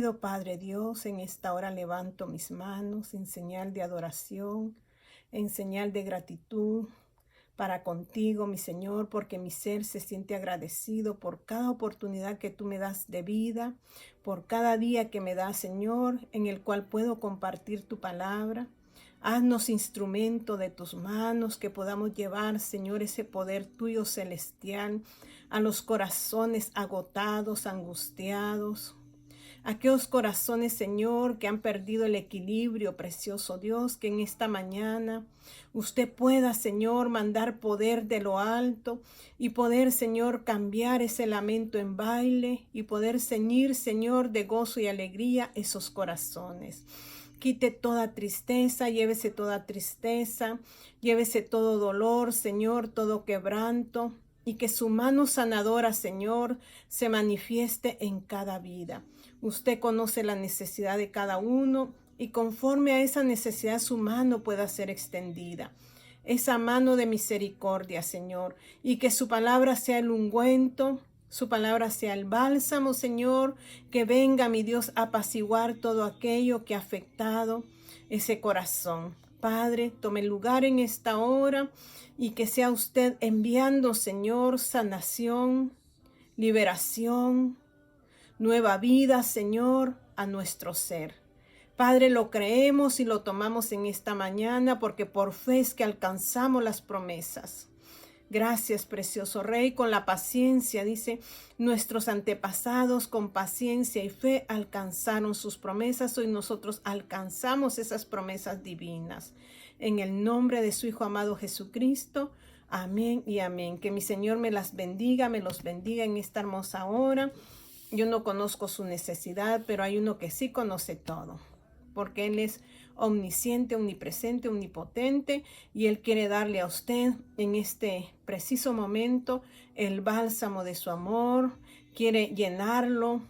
Padre Dios, en esta hora levanto mis manos en señal de adoración, en señal de gratitud para contigo, mi Señor, porque mi ser se siente agradecido por cada oportunidad que tú me das de vida, por cada día que me das, Señor, en el cual puedo compartir tu palabra. Haznos instrumento de tus manos, que podamos llevar, Señor, ese poder tuyo celestial a los corazones agotados, angustiados. Aquellos corazones, Señor, que han perdido el equilibrio, precioso Dios, que en esta mañana usted pueda, Señor, mandar poder de lo alto y poder, Señor, cambiar ese lamento en baile y poder ceñir, Señor, de gozo y alegría esos corazones. Quite toda tristeza, llévese toda tristeza, llévese todo dolor, Señor, todo quebranto, y que su mano sanadora, Señor, se manifieste en cada vida. Usted conoce la necesidad de cada uno y conforme a esa necesidad su mano pueda ser extendida. Esa mano de misericordia, Señor, y que su palabra sea el ungüento, su palabra sea el bálsamo, Señor, que venga, mi Dios, a apaciguar todo aquello que ha afectado ese corazón. Padre, tome lugar en esta hora y que sea usted enviando, Señor, sanación, liberación, nueva vida, Señor, a nuestro ser. Padre, lo creemos y lo tomamos en esta mañana porque por fe es que alcanzamos las promesas. Gracias, precioso Rey, con la paciencia, dice, nuestros antepasados con paciencia y fe alcanzaron sus promesas. Hoy nosotros alcanzamos esas promesas divinas. En el nombre de su Hijo amado Jesucristo, amén y amén. Que mi Señor me las bendiga, me los bendiga en esta hermosa hora. Yo no conozco su necesidad, pero hay uno que sí conoce todo, porque Él es omnisciente, omnipresente, omnipotente, y Él quiere darle a usted en este preciso momento el bálsamo de su amor, quiere llenarlo,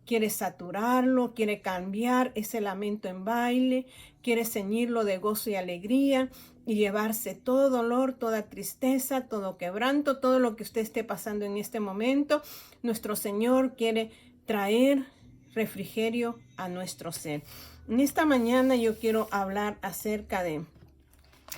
quiere saturarlo, quiere cambiar ese lamento en baile, quiere ceñirlo de gozo y alegría y llevarse todo dolor, toda tristeza, todo quebranto, todo lo que usted esté pasando en este momento. Nuestro Señor quiere traer refrigerio a nuestro ser. En esta mañana yo quiero hablar acerca de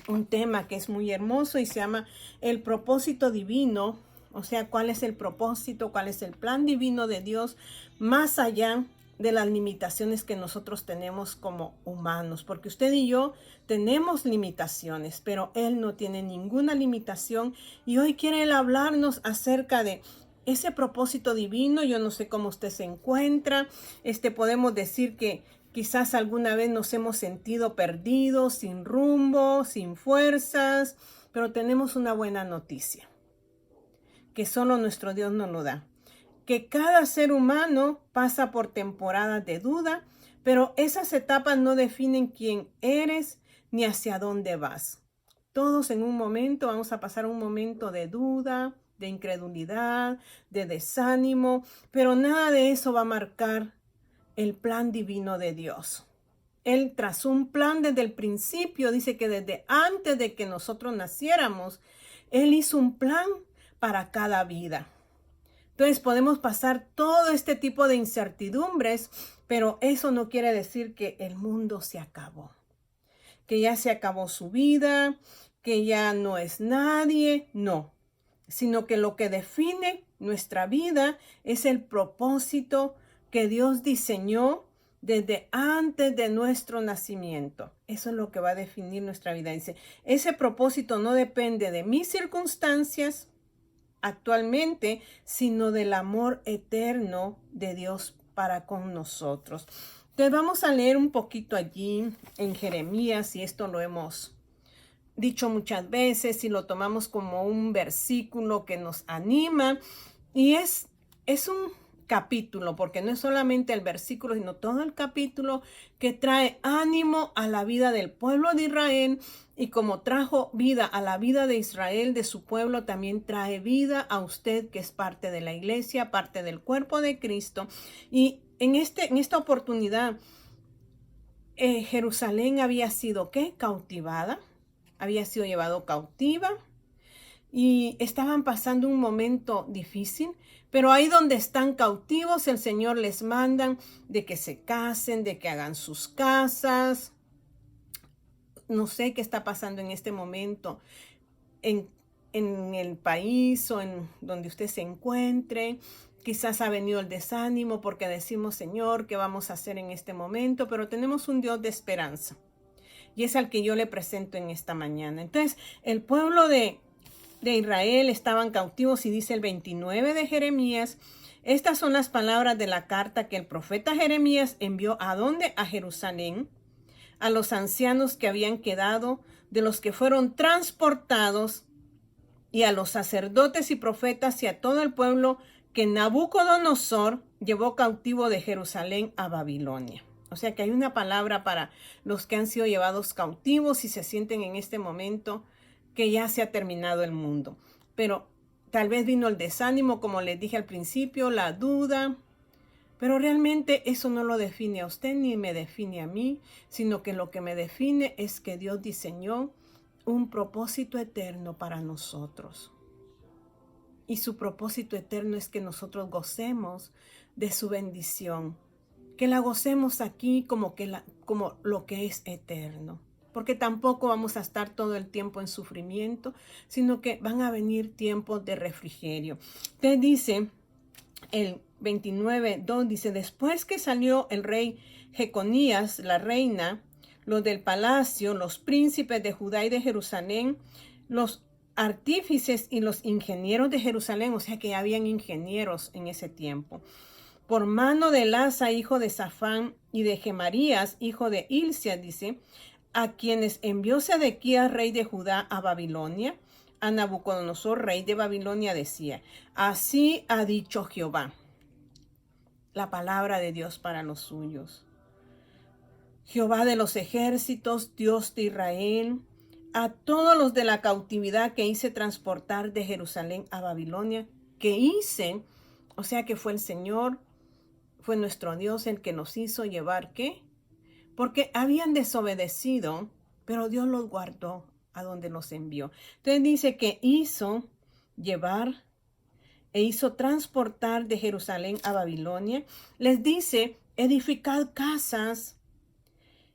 un tema que es muy hermoso y se llama el propósito divino. O sea, cuál es el propósito, cuál es el plan divino de Dios más allá de las limitaciones que nosotros tenemos como humanos. Porque usted y yo tenemos limitaciones, pero Él no tiene ninguna limitación. Y hoy quiere Él hablarnos acerca de ese propósito divino. Yo no sé cómo usted se encuentra. Podemos decir que quizás alguna vez nos hemos sentido perdidos, sin rumbo, sin fuerzas, pero tenemos una buena noticia, que solo nuestro Dios nos lo da. Que cada ser humano pasa por temporadas de duda, pero esas etapas no definen quién eres ni hacia dónde vas. Todos en un momento vamos a pasar un momento de duda, de incredulidad, de desánimo, pero nada de eso va a marcar el plan divino de Dios. Él trazó un plan desde el principio, dice que desde antes de que nosotros naciéramos, Él hizo un plan para cada vida. Entonces podemos pasar todo este tipo de incertidumbres, pero eso no quiere decir que el mundo se acabó, que ya se acabó su vida, que ya no es nadie, no, sino que lo que define nuestra vida es el propósito que Dios diseñó desde antes de nuestro nacimiento. Eso es lo que va a definir nuestra vida. Dice, ese propósito no depende de mis circunstancias actualmente, sino del amor eterno de Dios para con nosotros. Entonces vamos a leer un poquito allí en Jeremías, y esto lo hemos dicho muchas veces y lo tomamos como un versículo que nos anima, y es un capítulo, porque no es solamente el versículo, sino todo el capítulo que trae ánimo a la vida del pueblo de Israel, y como trajo vida a la vida de Israel, de su pueblo, también trae vida a usted, que es parte de la iglesia, parte del cuerpo de Cristo. Y en esta oportunidad, Jerusalén había sido, ¿qué? Cautivada, había sido llevado cautiva. y estaban pasando un momento difícil, pero ahí donde están cautivos, el Señor les manda de que se casen, de que hagan sus casas. No sé qué está pasando en este momento en, en el país o en donde usted se encuentre. Quizás ha venido el desánimo porque decimos, Señor, ¿qué vamos a hacer en este momento? Pero tenemos un Dios de esperanza y es al que yo le presento en esta mañana. Entonces, el pueblo de Israel estaban cautivos y dice el 29 de Jeremías, estas son las palabras de la carta que el profeta Jeremías envió ¿a dónde? A Jerusalén, a los ancianos que habían quedado, de los que fueron transportados, y a los sacerdotes y profetas y a todo el pueblo que Nabucodonosor llevó cautivo de Jerusalén a Babilonia. O sea que hay una palabra para los que han sido llevados cautivos y se sienten en este momento que ya se ha terminado el mundo. Pero tal vez vino el desánimo, como les dije al principio, la duda. Pero realmente eso no lo define a usted ni me define a mí, sino que lo que me define es que Dios diseñó un propósito eterno para nosotros. Y su propósito eterno es que nosotros gocemos de su bendición, que la gocemos aquí como lo que es eterno. Porque tampoco vamos a estar todo el tiempo en sufrimiento, sino que van a venir tiempos de refrigerio. Te dice el 29:2, dice, después que salió el rey Jeconías, la reina, los del palacio, los príncipes de Judá y de Jerusalén, los artífices y los ingenieros de Jerusalén, o sea que ya habían ingenieros en ese tiempo, por mano de Elasa, hijo de Safán, y de Gemarías, hijo de Hilcia, dice, a quienes envió Sedequías, rey de Judá, a Babilonia, a Nabucodonosor, rey de Babilonia, decía, así ha dicho Jehová, la palabra de Dios para los suyos. Jehová de los ejércitos, Dios de Israel, a todos los de la cautividad que hice transportar de Jerusalén a Babilonia, o sea que fue el Señor, fue nuestro Dios el que nos hizo llevar, ¿qué? Porque habían desobedecido, pero Dios los guardó a donde los envió. Entonces dice que hizo llevar e hizo transportar de Jerusalén a Babilonia. Les dice, edificad casas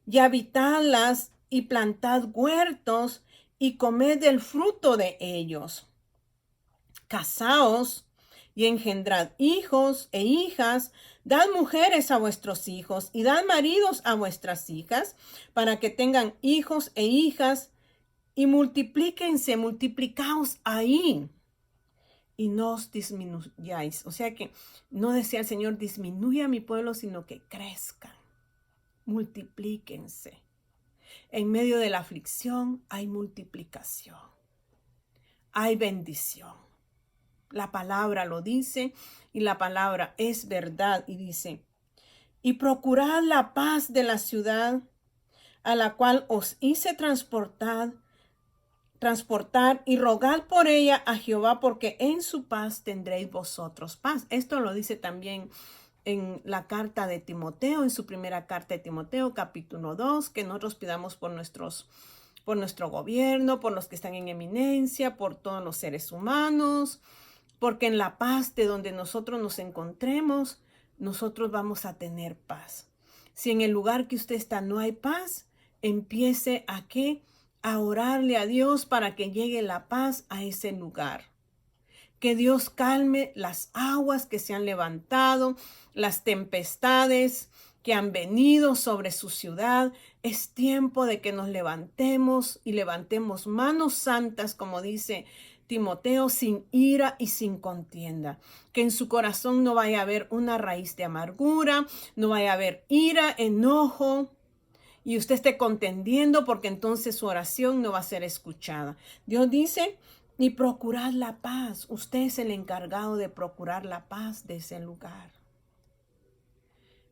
y habitadlas y plantad huertos y comed del fruto de ellos. Casaos y engendrad hijos e hijas, dad mujeres a vuestros hijos y dad maridos a vuestras hijas, para que tengan hijos e hijas, y multiplíquense, multiplicaos ahí, y no os disminuyáis. O sea que no decía el Señor, disminuya a mi pueblo, sino que crezcan, multiplíquense. En medio de la aflicción hay multiplicación, hay bendición. La palabra lo dice y la palabra es verdad y dice, y procurad la paz de la ciudad a la cual os hice transportar y rogad por ella a Jehová, porque en su paz tendréis vosotros paz. Esto lo dice también en la carta de Timoteo, en su primera carta de Timoteo, capítulo 2, que nosotros pidamos por nuestro gobierno, por los que están en eminencia, por todos los seres humanos, porque en la paz de donde nosotros nos encontremos, nosotros vamos a tener paz. Si en el lugar que usted está no hay paz, empiece a ¿qué? A orarle a Dios para que llegue la paz a ese lugar. Que Dios calme las aguas que se han levantado, las tempestades que han venido sobre su ciudad. Es tiempo de que nos levantemos y levantemos manos santas, como dice Timoteo, sin ira y sin contienda. Que en su corazón no vaya a haber una raíz de amargura, no vaya a haber ira, enojo, y usted esté contendiendo, porque entonces su oración no va a ser escuchada. Dios dice, y procurad la paz. Usted es el encargado de procurar la paz de ese lugar.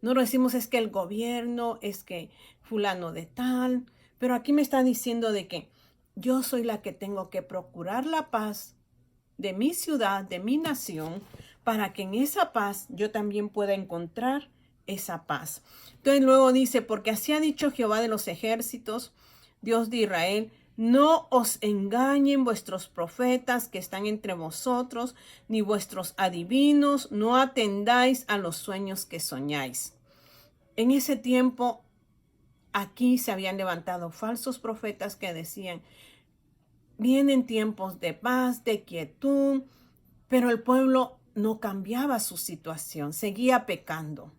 No lo decimos es que el gobierno, es que fulano de tal, pero aquí me está diciendo de que yo soy la que tengo que procurar la paz de mi ciudad, de mi nación, para que en esa paz yo también pueda encontrar esa paz. Entonces luego dice, porque así ha dicho Jehová de los ejércitos, Dios de Israel, no os engañen vuestros profetas que están entre vosotros, ni vuestros adivinos, no atendáis a los sueños que soñáis. En ese tiempo, aquí se habían levantado falsos profetas que decían, vienen tiempos de paz, de quietud, pero el pueblo no cambiaba su situación, seguía pecando.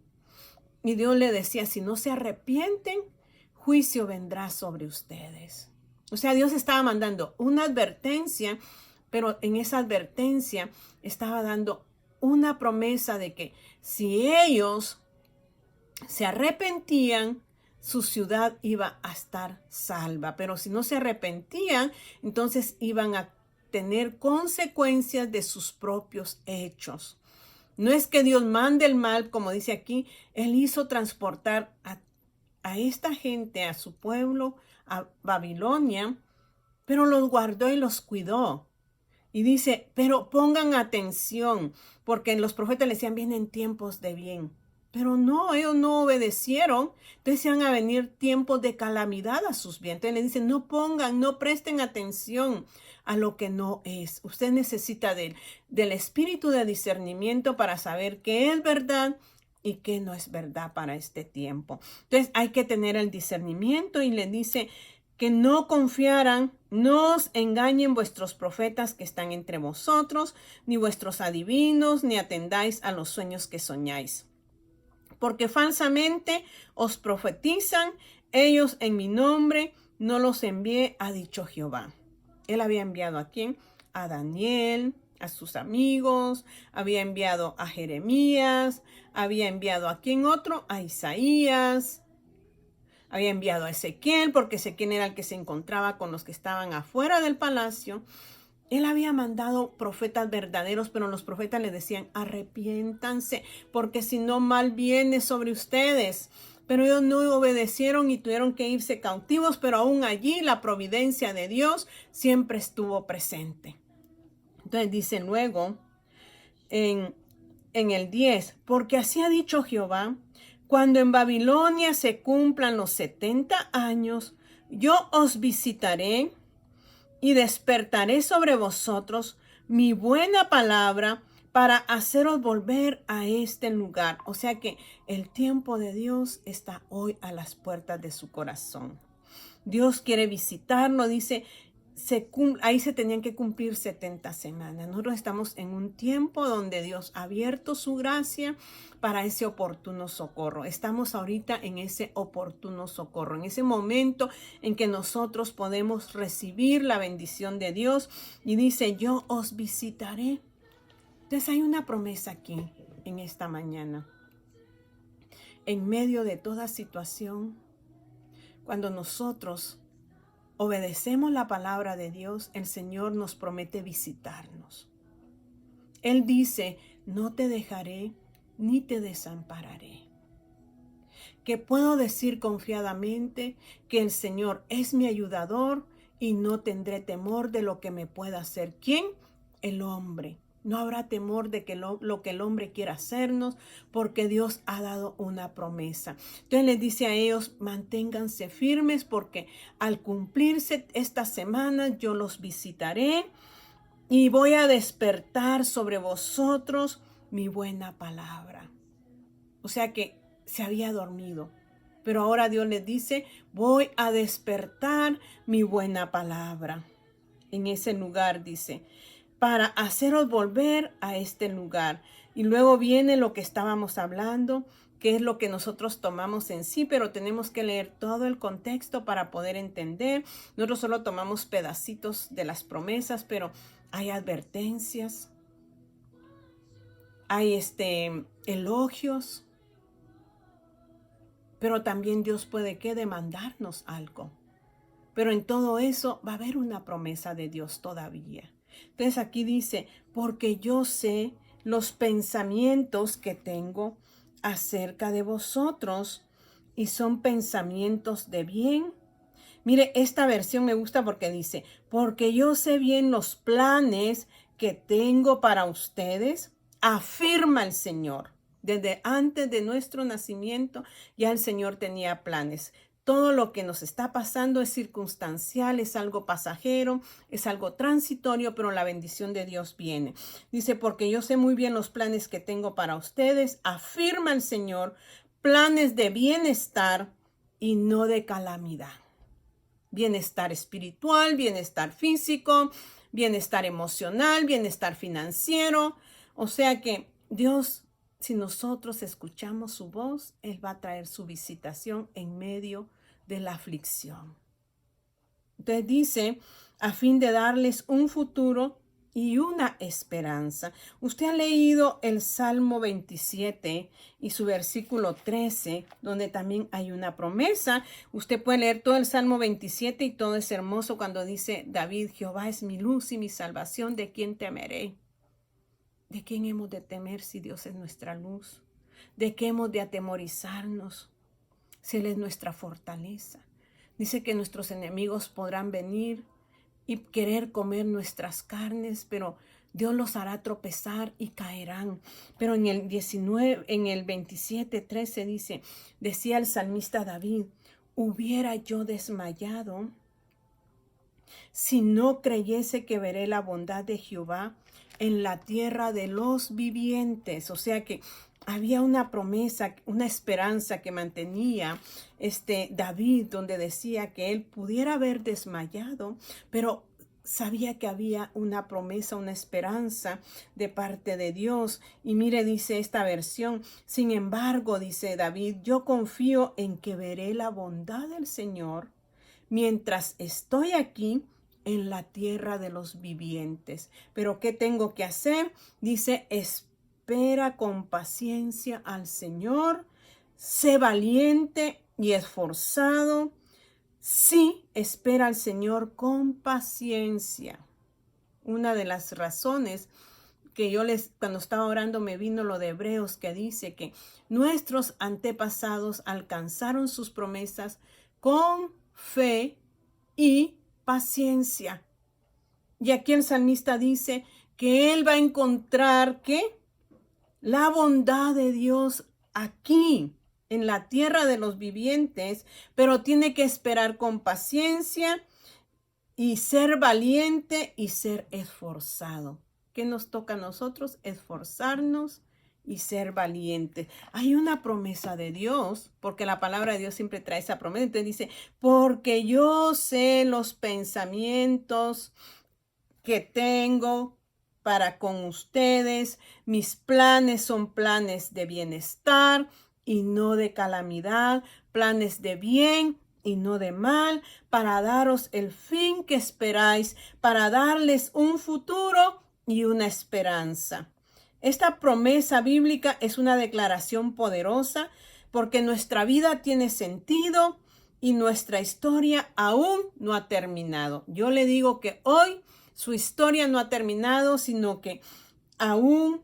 Y Dios le decía, si no se arrepienten, juicio vendrá sobre ustedes. O sea, Dios estaba mandando una advertencia, pero en esa advertencia estaba dando una promesa de que si ellos se arrepentían, su ciudad iba a estar salva. Pero si no se arrepentían, entonces iban a tener consecuencias de sus propios hechos. No es que Dios mande el mal, como dice aquí, Él hizo transportar a esta gente, a su pueblo, a Babilonia, pero los guardó y los cuidó. Y dice, pero pongan atención, porque los profetas le decían, vienen tiempos de bien. Pero no, ellos no obedecieron. Entonces iban a venir tiempos de calamidad a sus vidas. Entonces le dicen, no presten atención a lo que no es. Usted necesita del espíritu de discernimiento para saber qué es verdad y qué no es verdad para este tiempo. Entonces hay que tener el discernimiento y le dice que no confiaran, no os engañen vuestros profetas que están entre vosotros, ni vuestros adivinos, ni atendáis a los sueños que soñáis. Porque falsamente os profetizan, ellos en mi nombre no los envié, ha dicho Jehová. Él había enviado ¿a quién? A Daniel, a sus amigos, había enviado a Jeremías, había enviado ¿a quién otro? A Isaías, había enviado a Ezequiel, porque Ezequiel era el que se encontraba con los que estaban afuera del palacio. Él había mandado profetas verdaderos, pero los profetas le decían, arrepiéntanse, porque si no mal viene sobre ustedes. Pero ellos no obedecieron y tuvieron que irse cautivos, pero aún allí la providencia de Dios siempre estuvo presente. Entonces dice luego en el 10, porque así ha dicho Jehová, cuando en Babilonia se cumplan los 70 años, yo os visitaré y despertaré sobre vosotros mi buena palabra para haceros volver a este lugar. O sea que el tiempo de Dios está hoy a las puertas de su corazón. Dios quiere visitarnos, dice, ahí se tenían que cumplir 70 semanas. Nosotros estamos en un tiempo donde Dios ha abierto su gracia para ese oportuno socorro. Estamos ahorita en ese oportuno socorro, en ese momento en que nosotros podemos recibir la bendición de Dios. Y dice, yo os visitaré. Entonces hay una promesa aquí en esta mañana. En medio de toda situación, cuando nosotros obedecemos la palabra de Dios, el Señor nos promete visitarnos. Él dice, no te dejaré ni te desampararé. Que puedo decir confiadamente que el Señor es mi ayudador y no tendré temor de lo que me pueda hacer. ¿Quién? El hombre. No habrá temor de que lo que el hombre quiera hacernos, porque Dios ha dado una promesa. Entonces les dice a ellos, manténganse firmes, porque al cumplirse esta semana yo los visitaré y voy a despertar sobre vosotros mi buena palabra. O sea que se había dormido, pero ahora Dios les dice, voy a despertar mi buena palabra. En ese lugar dice, para haceros volver a este lugar. Y luego viene lo que estábamos hablando, que es lo que nosotros tomamos en sí, pero tenemos que leer todo el contexto para poder entender. Nosotros solo tomamos pedacitos de las promesas, pero hay advertencias, hay elogios, pero también Dios puede demandarnos algo. Pero en todo eso va a haber una promesa de Dios todavía. Entonces aquí dice, porque yo sé los pensamientos que tengo acerca de vosotros y son pensamientos de bien. Mire, esta versión me gusta porque dice, porque yo sé bien los planes que tengo para ustedes, afirma el Señor. Desde antes de nuestro nacimiento ya el Señor tenía planes. todo lo que nos está pasando es circunstancial, es algo pasajero, es algo transitorio, pero la bendición de Dios viene. Dice, porque yo sé muy bien los planes que tengo para ustedes, afirma el Señor, planes de bienestar y no de calamidad. Bienestar espiritual, bienestar físico, bienestar emocional, bienestar financiero. O sea que Dios, si nosotros escuchamos su voz, Él va a traer su visitación en medio de la aflicción. Entonces dice, a fin de darles un futuro y una esperanza. Usted ha leído el Salmo 27 y su versículo 13, donde también hay una promesa. Usted puede leer todo el Salmo 27 y todo es hermoso cuando dice David, Jehová es mi luz y mi salvación, ¿de quién temeré? ¿De quién hemos de temer si Dios es nuestra luz? ¿De qué hemos de atemorizarnos si Él es nuestra fortaleza? Dice que nuestros enemigos podrán venir y querer comer nuestras carnes, pero Dios los hará tropezar y caerán. Pero en el 27:13 dice, decía el salmista David, hubiera yo desmayado si no creyese que veré la bondad de Jehová en la tierra de los vivientes. O sea que había una promesa, una esperanza que mantenía David, donde decía que él pudiera haber desmayado, pero sabía que había una promesa, una esperanza de parte de Dios. Y mire, dice esta versión, sin embargo, dice David, yo confío en que veré la bondad del Señor mientras estoy aquí en la tierra de los vivientes. Pero ¿qué tengo que hacer? Dice, espera con paciencia al Señor, sé valiente y esforzado. Sí, espera al Señor con paciencia. Una de las razones que cuando estaba orando me vino lo de Hebreos que dice que nuestros antepasados alcanzaron sus promesas con fe y paciencia. Y aquí el salmista dice que él va a encontrar ¿qué? La bondad de Dios aquí en la tierra de los vivientes, pero tiene que esperar con paciencia y ser valiente y ser esforzado. ¿Qué nos toca a nosotros? Esforzarnos y ser valientes. Hay una promesa de Dios, porque la palabra de Dios siempre trae esa promesa. Entonces dice, porque yo sé los pensamientos que tengo para con ustedes, mis planes son planes de bienestar y no de calamidad, planes de bien y no de mal, para daros el fin que esperáis, para darles un futuro y una esperanza. Esta promesa bíblica es una declaración poderosa porque nuestra vida tiene sentido y nuestra historia aún no ha terminado. Yo le digo que hoy su historia no ha terminado, sino que aún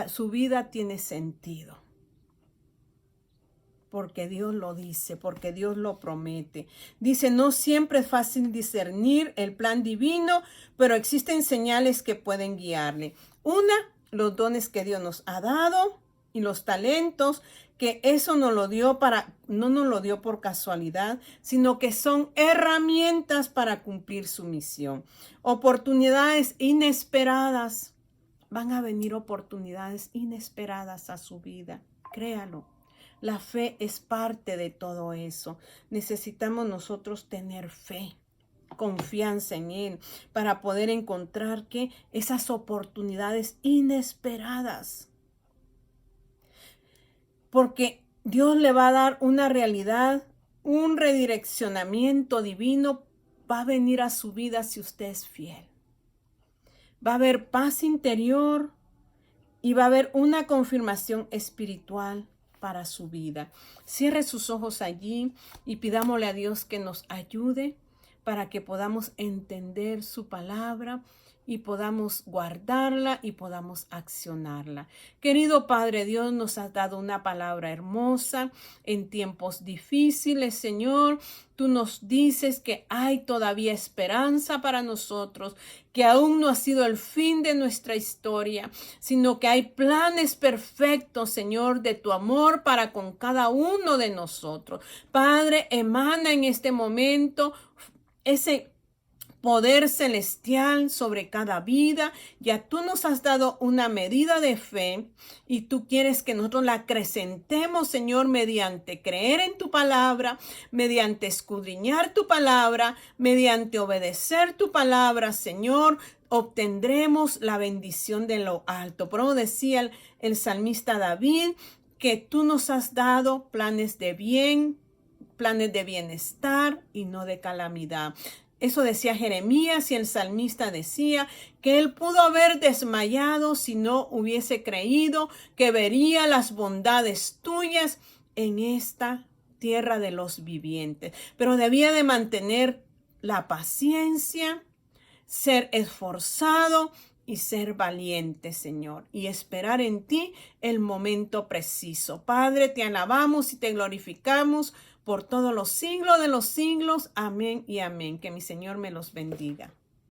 su vida tiene sentido. Porque Dios lo dice, porque Dios lo promete. Dice, no siempre es fácil discernir el plan divino, pero existen señales que pueden guiarle. Una, los dones que Dios nos ha dado y los talentos, que eso no nos lo dio por casualidad, sino que son herramientas para cumplir su misión. Oportunidades inesperadas. Van a venir oportunidades inesperadas a su vida. Créalo. La fe es parte de todo eso. Necesitamos nosotros tener fe, confianza en Él, para poder encontrar que esas oportunidades inesperadas. Porque Dios le va a dar una realidad, un redireccionamiento divino va a venir a su vida si usted es fiel. Va a haber paz interior y va a haber una confirmación espiritual para su vida. Cierre sus ojos allí y pidámosle a Dios que nos ayude para que podamos entender su palabra y podamos guardarla y podamos accionarla. Querido Padre Dios, nos has dado una palabra hermosa en tiempos difíciles, Señor. Tú nos dices que hay todavía esperanza para nosotros, que aún no ha sido el fin de nuestra historia, sino que hay planes perfectos, Señor, de tu amor para con cada uno de nosotros. Padre, emana en este momento ese poder celestial sobre cada vida. Ya tú nos has dado una medida de fe y tú quieres que nosotros la acrecentemos, Señor, mediante creer en tu palabra, mediante escudriñar tu palabra, mediante obedecer tu palabra, Señor. Obtendremos la bendición de lo alto. Pero decía el salmista David que tú nos has dado planes de bien, planes de bienestar y no de calamidad. Eso decía Jeremías, y el salmista decía que él pudo haber desmayado si no hubiese creído que vería las bondades tuyas en esta tierra de los vivientes. Pero debía de mantener la paciencia, ser esforzado y ser valiente, Señor, y esperar en ti el momento preciso. Padre, te alabamos y te glorificamos por todos los siglos de los siglos. Amén y amén. Que mi Señor me los bendiga.